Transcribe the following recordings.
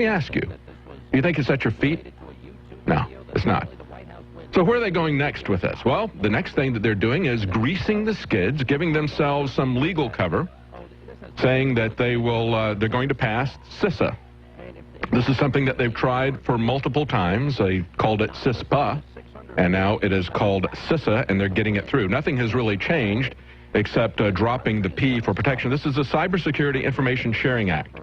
me ask you, do you think it's at your feet? No, it's not. So where are they going next with this? Well, the next thing that they're doing is greasing the skids, giving themselves some legal cover, saying that they're going to pass CISA. This is something that they've tried for multiple times. They called it CISPA, and now it is called CISA, and they're getting it through. Nothing has really changed except dropping the P for protection. This is the Cybersecurity Information Sharing Act.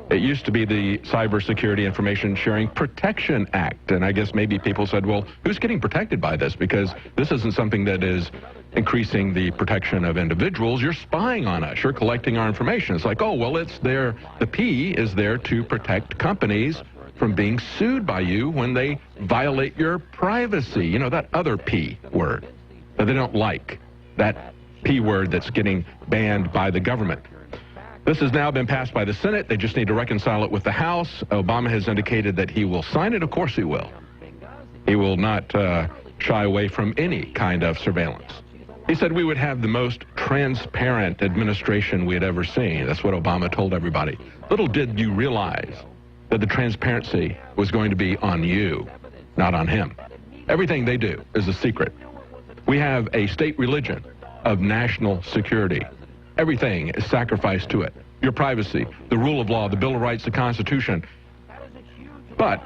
It used to be the Cybersecurity Information Sharing Protection Act, and I guess maybe people said, well, who's getting protected by this? Because this isn't something that is increasing the protection of individuals. You're spying on us. You're collecting our information. It's like, oh, well, it's there. The P is there to protect companies from being sued by you when they violate your privacy. You know, that other P word that they don't like, that P word that's getting banned by the government. This has now been passed by the Senate. They just need to reconcile it with the House. Obama has indicated that he will sign it. Of course he will. He will not shy away from any kind of surveillance. He said we would have the most transparent administration we had ever seen. That's what Obama told everybody. Little did you realize that the transparency was going to be on you, not on him. Everything they do is a secret. We have a state religion of national security. Everything is sacrificed to it. Your privacy, the rule of law, the Bill of Rights, the Constitution. But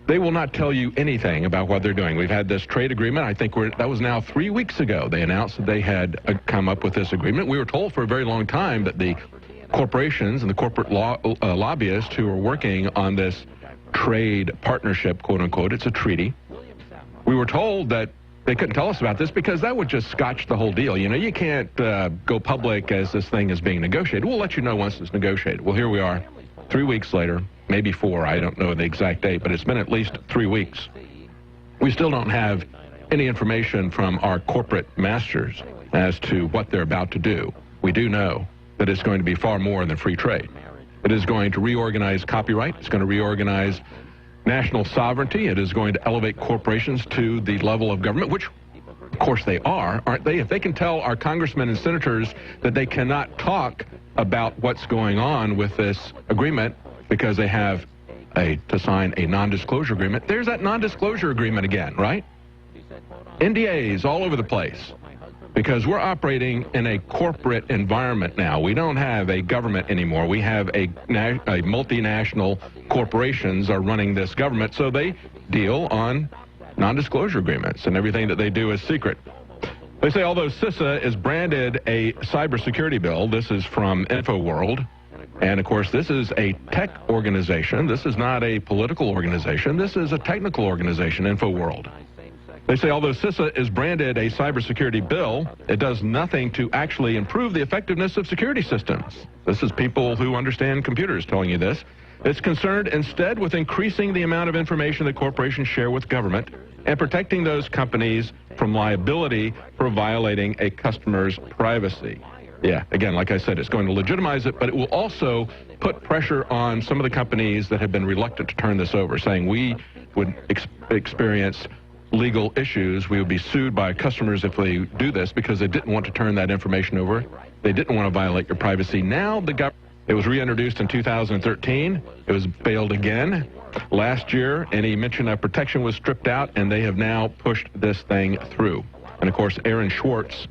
they will not tell you anything about what they're doing. We've had this trade agreement. I think that was now 3 weeks ago. They announced that they had come up with this agreement. We were told for a very long time that the corporations and the corporate lobbyists who are working on this trade partnership, quote unquote, it's a treaty. We were told that they couldn't tell us about this because that would just scotch the whole deal. You know, you can't go public as this thing is being negotiated. We'll let you know once it's negotiated. Well, here we are, 3 weeks later, maybe 4. I don't know the exact date, but it's been at least 3 weeks. We still don't have any information from our corporate masters as to what they're about to do. We do know that it's going to be far more than free trade. It is going to reorganize copyright. It's going to reorganize national sovereignty. It is going to elevate corporations to the level of government, which, of course, they are, aren't they? If they can tell our congressmen and senators that they cannot talk about what's going on with this agreement because they have to sign a non-disclosure agreement, there's that non-disclosure agreement again, right? NDAs all over the place. Because we're operating in a corporate environment now. We don't have a government anymore. We have a multinational corporations are running this government, so they deal on non-disclosure agreements, and everything that they do is secret. They say although CISA is branded a cybersecurity bill, this is from InfoWorld, and of course this is a tech organization. This is not a political organization. This is a technical organization, InfoWorld. They say although CISA is branded a cybersecurity bill, it does nothing to actually improve the effectiveness of security systems. This is people who understand computers telling you this. It's concerned instead with increasing the amount of information that corporations share with government and protecting those companies from liability for violating a customer's privacy. Yeah, again, like I said, it's going to legitimize it, but it will also put pressure on some of the companies that have been reluctant to turn this over, saying we would experience legal issues. We would be sued by customers if they do this because they didn't want to turn that information over. They didn't want to violate your privacy. Now the government, it was reintroduced in 2013. It was bailed again last year. Any mention of protection was stripped out, and they have now pushed this thing through. And of course, Aaron Schwartz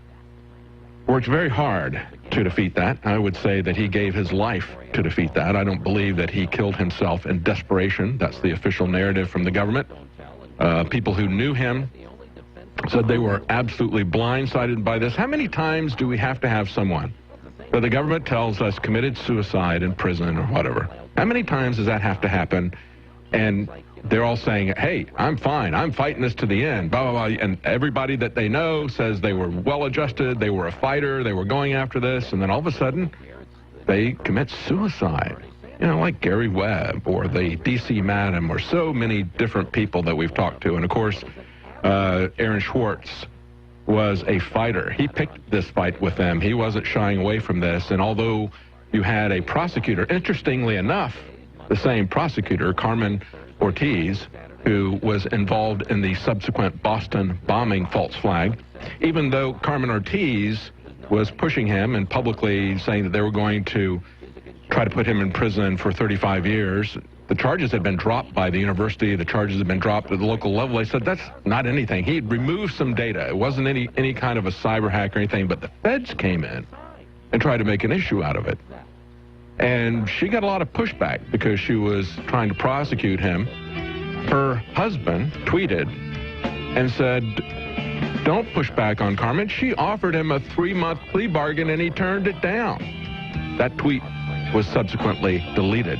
worked very hard to defeat that. I would say that he gave his life to defeat that. I don't believe that he killed himself in desperation. That's the official narrative from the government. People who knew him said they were absolutely blindsided by this. How many times do we have to have someone that the government tells us committed suicide in prison or whatever? How many times does that have to happen? And they're all saying, hey, I'm fine. I'm fighting this to the end, blah, blah, blah. And everybody that they know says they were well-adjusted, they were a fighter, they were going after this, and then all of a sudden they commit suicide. You know, like Gary Webb or the D.C. Madam or so many different people that we've talked to. And, of course, Aaron Schwartz was a fighter. He picked this fight with them. He wasn't shying away from this. And although you had a prosecutor, interestingly enough, the same prosecutor, Carmen Ortiz, who was involved in the subsequent Boston bombing false flag, even though Carmen Ortiz was pushing him and publicly saying that they were going to try to put him in prison for 35 years. the charges had been dropped by the university. The charges had been dropped at the local level. They said that's not anything. He had removed some data. It wasn't any kind of a cyber hack or anything, but the feds came in and tried to make an issue out of it. And she got a lot of pushback because she was trying to prosecute him. Her husband tweeted and said, don't push back on Carmen. She offered him a 3-month plea bargain and he turned it down. That tweet was subsequently deleted.